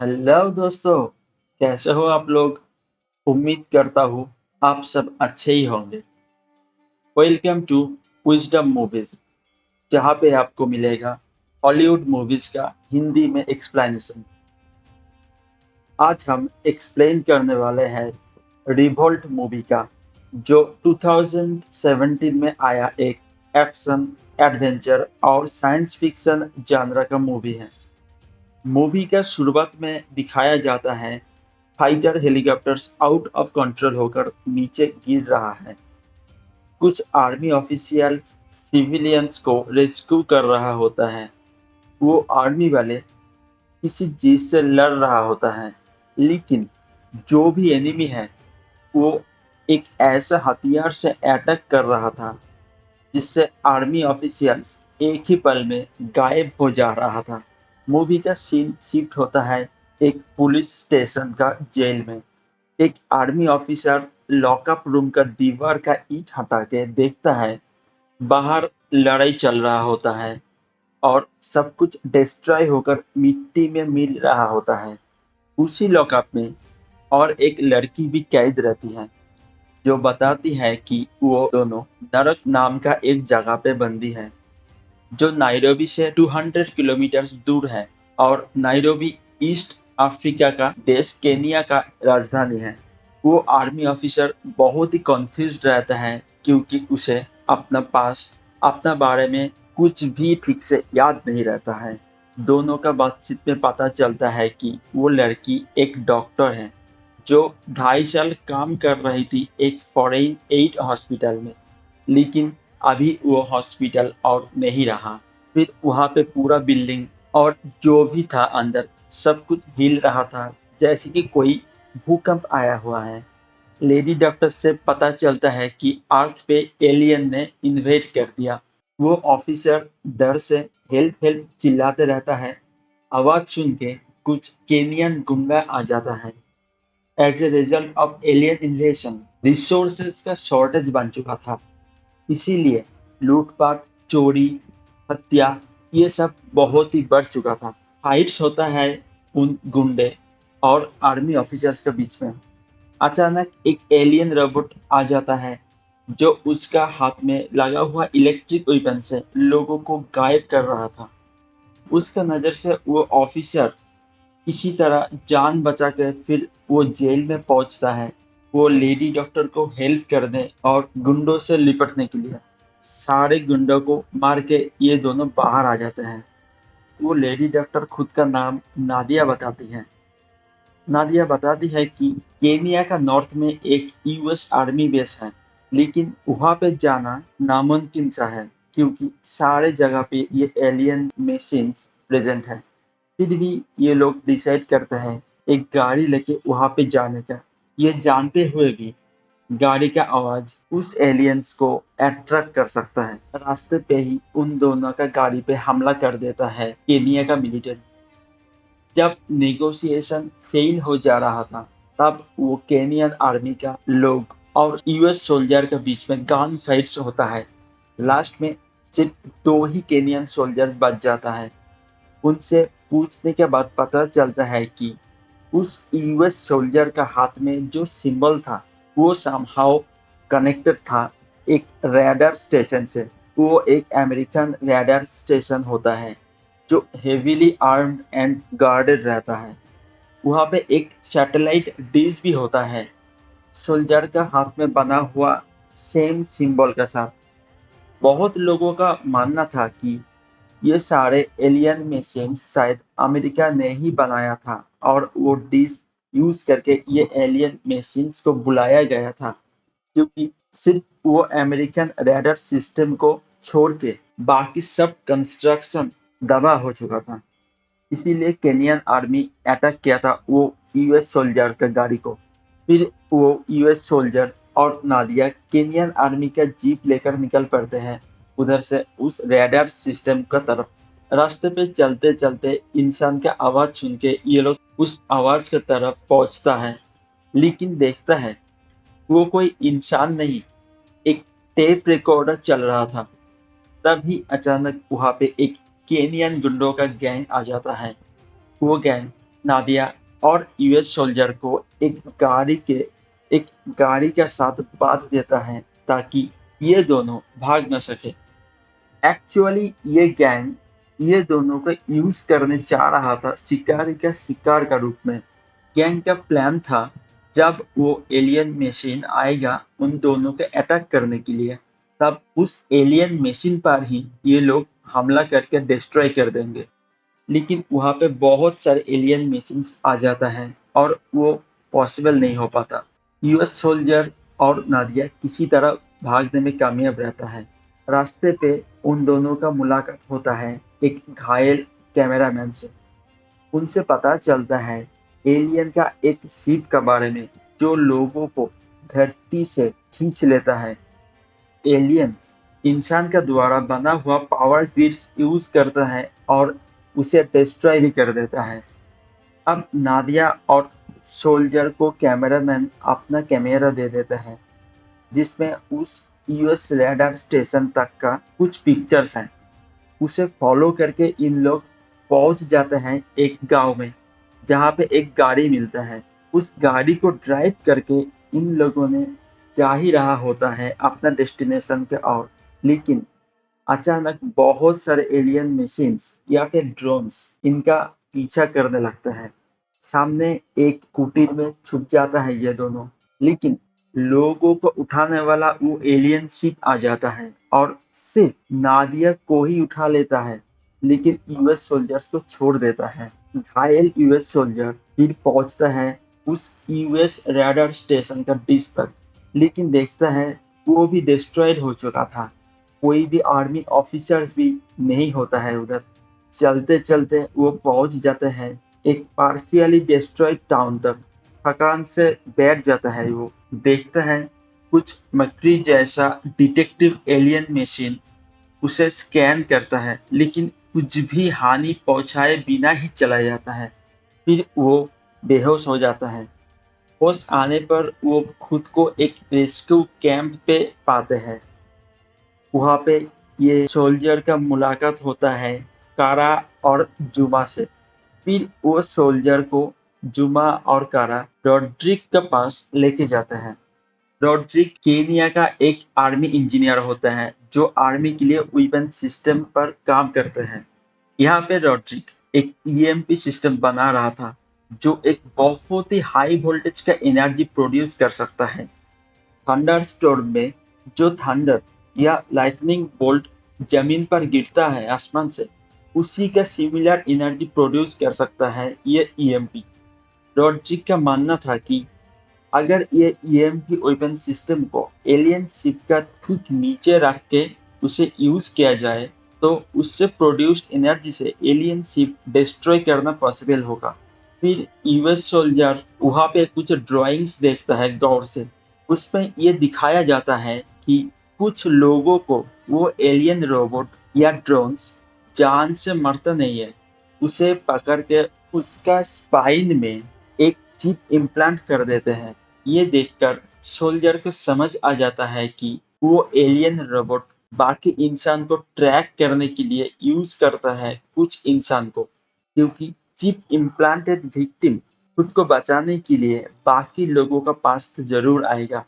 Hello दोस्तों, कैसे हो आप लोग? उम्मीद करता हूँ आप सब अच्छे ही होंगे। वेलकम टू विजडम मूवीज, जहाँ पे आपको मिलेगा हॉलीवुड मूवीज का हिंदी में एक्सप्लेनेशन। आज हम एक्सप्लेन करने वाले हैं रिवोल्ट मूवी का, जो 2017 में आया एक एक्शन, एडवेंचर और साइंस फिक्शन जॉनर का मूवी है। मूवी का शुरुआत में दिखाया जाता है fighter helicopters out of control होकर नीचे गिर रहा है। कुछ आर्मी ऑफिशियल सिविलियंस को रेस्क्यू कर रहा होता है। वो आर्मी वाले किसी चीज से लड़ रहा होता है, लेकिन जो भी एनिमी है वो एक ऐसा हथियार से अटैक कर रहा था जिससे आर्मी ऑफिशियल्स एक ही पल में गायब हो जा रहा था। मूवी का सीन शिफ्ट होता है एक पुलिस स्टेशन का जेल में। एक आर्मी ऑफिसर लॉकअप रूम का दीवार का ईंट हटा के देखता है, बाहर लड़ाई चल रहा होता है और सब कुछ डिस्ट्रॉय होकर मिट्टी में मिल रहा होता है। उसी लॉकअप में और एक लड़की भी कैद रहती है, जो बताती है कि वो दोनों नरक नाम का एक जगह पे बंदी है, जो नाइरोबी से 200 किलोमीटर दूर है। और नाइरोबी ईस्ट अफ्रीका का देश केनिया का राजधानी है। वो आर्मी ऑफिसर बहुत ही कंफ्यूज्ड रहता है, क्योंकि उसे अपना पास्ट, अपना बारे में कुछ भी ठीक से याद नहीं रहता है। दोनों का बातचीत में पता चलता है कि वो लड़की एक डॉक्टर है, जो 2.5 साल काम कर रही थी एक फॉरेन एड हॉस्पिटल में, लेकिन अभी वो हॉस्पिटल और नहीं रहा। फिर वहां पे पूरा बिल्डिंग और जो भी था अंदर, सब कुछ हिल रहा था, जैसे कि कोई भूकंप आया हुआ है। लेडी डॉक्टर से पता चलता है कि अर्थ पे एलियन ने इन्वेड कर दिया। वो ऑफिसर डर से हेल्प हेल्प चिल्लाते रहता है। आवाज सुन के कुछ केनियन गुंडा आ जाता है। As a result of alien invasion, resources का शॉर्टेज बन चुका था। इसीलिए लूटपाट, चोरी, हत्या, ये सब बहुत ही बढ़ चुका था। फाइट्स होता है उन गुंडे और आर्मी ऑफिसर्स के बीच में। अचानक एक एलियन रोबोट आ जाता है, जो उसका हाथ में लगा हुआ इलेक्ट्रिक वेपन से लोगों को गायब कर रहा था। उसका नजर से वो ऑफिसर किसी तरह जान बचा के फिर वो जेल में पहुंचता है, वो लेडी डॉक्टर को हेल्प करने और गुंडों से निपटने के लिए। सारे गुंडों को मार के ये दोनों बाहर आ जाते हैं। वो लेडी डॉक्टर खुद का नाम नादिया बताती है। नादिया बताती है कि केनिया का नॉर्थ में एक यूएस आर्मी बेस है, लेकिन वहां पे जाना नामुमकिन सा है, क्योंकि सारे जगह पे ये एलियन मशीन्स प्रेजेंट है। फिर भी ये लोग डिसाइड करते हैं एक गाड़ी लेके वहां पे जाने का, ये जानते हुए भी गाड़ी का आवाज उस एलियंस को अट्रैक्ट कर सकता है। रास्ते पे ही उन दोनों का गाड़ी पे हमला कर देता है केनिया का मिलिट्री। जब नेगोशिएशन फेल हो जा रहा था, तब वो केनियन आर्मी का लोग और यूएस सोल्जर के बीच में गन फाइट्स होता है। लास्ट में सिर्फ 2 ही केनियन सोल्जर्स बच जाता है। उनसे पूछने के बाद पता चलता है कि उस यूएस सोल्जर का हाथ में जो सिंबल था, वो समहाउ कनेक्टेड था एक रैडार स्टेशन से। वो एक अमेरिकन रैडार स्टेशन होता है, जो हेवीली आर्म्ड एंड गार्डेड रहता है। वहाँ पे एक सैटेलाइट डिश भी होता है, सोल्जर का हाथ में बना हुआ सेम सिंबल के साथ। बहुत लोगों का मानना था कि ये सारे एलियन मशीन शायद अमेरिका ने ही बनाया था, और वो डिश यूज करके ये एलियन मशीन्स को बुलाया गया था, क्योंकि सिर्फ वो अमेरिकन रैडर सिस्टम को छोड़ के बाकी सब कंस्ट्रक्शन दबा हो चुका था। इसीलिए केनियन आर्मी अटैक किया था वो यूएस सोल्जर का गाड़ी को। फिर वो यूएस सोल्जर और नादिया केनियन आर्मी का जीप लेकर निकल पड़ते हैं उधर से उस रैडार सिस्टम का तरफ। रास्ते पे चलते चलते इंसान का आवाज सुन के ये लोग उस आवाज की तरफ पहुंचता है, लेकिन देखता है वो कोई इंसान नहीं, एक टेप रिकॉर्डर चल रहा था। तभी अचानक वहां पे एक केनियन गुंडों का गैंग आ जाता है। वो गैंग नादिया और यूएस सोल्जर को एक गाड़ी के साथ बांध देता है ताकि ये दोनों भाग न सके। एक्चुअली ये दोनों को यूज करने जा रहा था शिकारी का शिकार का रूप में। गैंग का प्लान था जब वो एलियन मशीन आएगा उन दोनों को अटैक करने के लिए, तब उस एलियन मशीन पर ही ये लोग हमला करके डिस्ट्रॉय कर देंगे। लेकिन वहाँ पे बहुत सारे एलियन मिशंस आ जाता है और वो पॉसिबल नहीं हो पाता। यूएस सोल्जर और नादिया किसी तरह भागने में कामयाब रहता है। रास्ते पे उन दोनों का मुलाकात होता है एक घायल कैमरामैन से। उनसे पता चलता है एलियन का एक शिप के बारे में जो लोगों को धरती से खींच लेता है। एलियंस इंसान का द्वारा बना हुआ पावर ग्रिड यूज करता है और उसे डिस्ट्रॉय भी कर देता है। अब नादिया और सोल्जर को कैमरामैन अपना कैमरा दे देता है जिसमें उस यूएस रडार स्टेशन तक का कुछ पिक्चर्स हैं। उसे फॉलो करके इन लोग पहुंच जाते हैं एक गांव में जहां पे एक गाड़ी मिलता है। उस गाड़ी को ड्राइव करके इन लोगों ने जा ही रहा होता है अपना डेस्टिनेशन के ओर। लेकिन अचानक बहुत सारे एलियन मशीन्स या फिर ड्रोन्स इनका पीछा करने लगता है। सामने एक कुटीर में छुप जाता है ये दोनों। लेकिन लोगों को उठाने वाला वो एलियन शिप आ जाता है और सिर्फ नादिया को ही उठा लेता है, लेकिन यूएस सोल्जर्स को छोड़ देता है। घायल यूएस सोल्जर फिर पहुंचता है उस यूएस रडार स्टेशन का डिश तक, लेकिन देखता है वो भी डिस्ट्रॉयड हो चुका था। कोई भी आर्मी ऑफिसर्स भी नहीं होता है उधर। चलते चलते वो पहुंच जाते हैं एक पार्शियली डिस्ट्रॉयड टाउन तक। थकान से बैठ जाता है वो। देखता है कुछ मकड़ी जैसा डिटेक्टिव एलियन मशीन उसे स्कैन करता है, लेकिन कुछ भी हानि पहुंचाए बिना ही चला जाता है। फिर वो बेहोश हो जाता है। होश आने पर वो खुद को एक रेस्क्यू कैंप पे पाते हैं। वहाँ पे ये सोल्जर का मुलाकात होता है कारा और जुमा से। फिर वो सोल्जर को जुमा और कारा रॉड्रिक के पास लेके जाते हैं। रॉड्रिक केनिया का एक आर्मी इंजीनियर होता है जो आर्मी के लिए वेपन सिस्टम पर काम करते हैं। यहाँ पे रॉड्रिक एक ईएमपी सिस्टम बना रहा था जो एक बहुत ही हाई वोल्टेज का एनर्जी प्रोड्यूस कर सकता है। थंडर स्टोर्म में जो थंडर या लाइटनिंग बोल्ट जमीन पर गिरता है आसमान से, उसी का सिमिलर एनर्जी प्रोड्यूस कर सकता है ये ईएमपी। रॉड्रिक का मानना था कि अगर ये ईएमपी वेपन सिस्टम को एलियन शिप का ठीक नीचे रख के उसे यूज किया जाए तो उससे प्रोड्यूस्ड एनर्जी से एलियन शिप डिस्ट्रॉय करना पॉसिबल होगा। फिर यूएस सोल्जर वहां पे कुछ ड्राइंग्स देखता है गौर से। उसमें ये दिखाया जाता है कि कुछ लोगों को वो एलियन रोबोट या ड्रोन्स जान से मरता नहीं है। उसे पकड़ के उसका स्पाइन में एक चिप इम्प्लांट कर देते हैं। ये देखकर सोल्जर को समझ आ जाता है कि वो एलियन रोबोट बाकी इंसान को ट्रैक करने के लिए यूज करता है कुछ इंसान को, क्योंकि चिप इम्प्लांटेड विक्टिम खुद को बचाने के लिए बाकी लोगों का पास तो जरूर आएगा।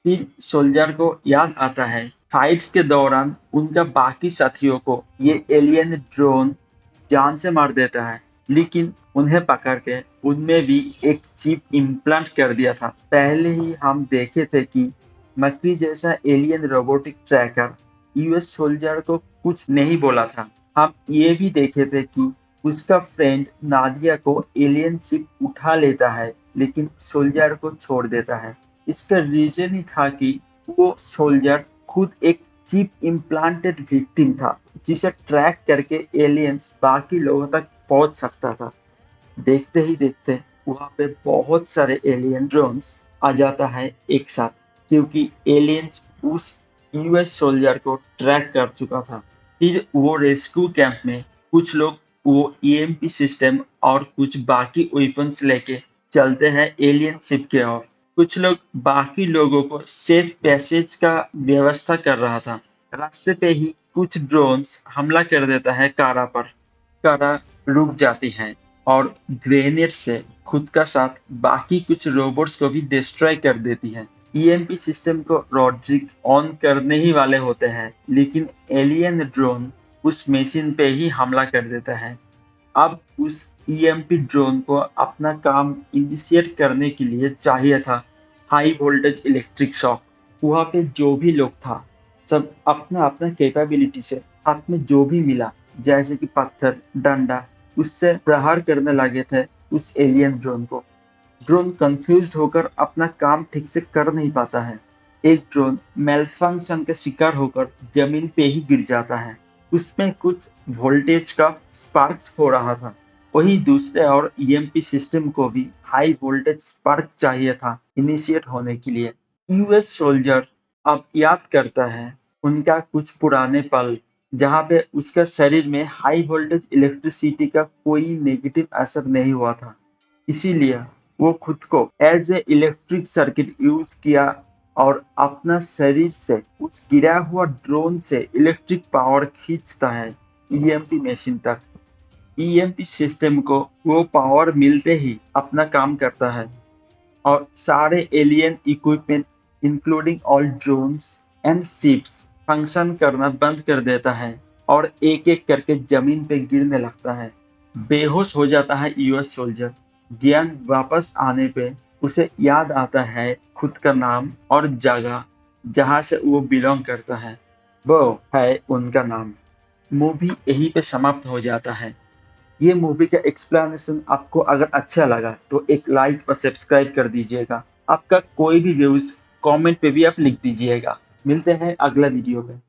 फिर सोल्जर को याद आता है फाइट्स के दौरान उनका बाकी साथियों को ये एलियन ड्रोन जान से मार देता है, लेकिन उन्हें पकड़ के उनमें भी एक चिप इम्प्लांट कर दिया था। पहले ही हम देखे थे कि मकड़ी जैसा alien robotic tracker US soldier को कुछ नहीं बोला था। हम ये भी देखे थे कि उसका फ्रेंड नादिया को एलियन चिप उठा लेता है, लेकिन सोल्जर को छोड़ देता है। इसका रीजन ही था कि वो सोल्जर खुद एक चिप इम्प्लांटेड विक्टिम था जिसे ट्रैक करके एलियंस बाकी लोगों तक पहुंच सकता था। देखते ही देखते वहां पे बहुत सारे एलियन ड्रोन्स आ जाता है एक साथ, क्योंकि एलियंस उस यूएस सोल्जर को ट्रैक कर चुका था। फिर वो रेस्क्यू कैंप में कुछ लोग वो ईएमपी सिस्टम और कुछ बाकी वेपन्स लेके चलते हैं एलियन शिप की ओर। कुछ लोग बाकी लोगों को सेफ पैसेज का व्यवस्था कर रहा था। रास्ते पे ही कुछ ड्रोन्स हमला कर देता है कारा पर। कारा रुक जाती है और ग्रेनेड से खुद का साथ बाकी कुछ रोबोट्स को भी डिस्ट्रॉय कर देती है। ईएमपी सिस्टम को रॉड्रिक ऑन करने ही वाले होते हैं, लेकिन एलियन ड्रोन उस मशीन पे ही हमला कर देता है। अब उस ईएमपी ड्रोन को अपना काम इनिशिएट करने के लिए चाहिए था हाई वोल्टेज इलेक्ट्रिक शॉक। वहाँ पे जो भी लोग था, सब अपना अपना कैपेबिलिटी से हाथ में जो भी मिला, जैसे कि पत्थर, डंडा, उससे प्रहार करने लगे थे उस एलियन ड्रोन को। ड्रोन कंफ्यूज्ड होकर अपना काम ठीक से कर नहीं पाता है। एक ड्रोन मेलफंक्शन का शिकार होकर जमीन पे ही गिर जाता है। उसमें कुछ वोल्टेज का स्पार्क्स हो रहा था। वहीं दूसरे और ईएमपी सिस्टम को भी हाई वोल्टेज स्पार्क चाहिए था इनिशिएट होने के लिए। यूएस सोल्जर अब याद करता है उनका कुछ पुराने पल, जहाँ पे उसका शरीर में हाई वोल्टेज इलेक्ट्रिसिटी का कोई नेगेटिव असर नहीं हुआ था। इसीलिए वो खुद को as a electric circuit use किया और अपना शरीर से उस गिरा हुआ ड्रोन से इलेक्ट्रिक पावर खींचता है ईएमपी मशीन तक। ईएमपी सिस्टम को वो पावर मिलते ही अपना काम करता है और सारे alien equipment including all drones and ships function करना बंद कर देता है और एक एक करके जमीन पे गिरने लगता है। बेहोश हो जाता है यूएस सोल्जर। ज्ञान वापस आने पे उसे याद आता है खुद का नाम और जगह जहां से वो बिलोंग करता है। वो है उनका नाम। मूवी यहीं पे समाप्त हो जाता है। ये मूवी का एक्सप्लेनेशन आपको अगर अच्छा लगा तो एक लाइक और सब्सक्राइब कर दीजिएगा। आपका कोई भी व्यूज कमेंट पे भी आप लिख दीजिएगा। मिलते हैं अगला वीडियो में।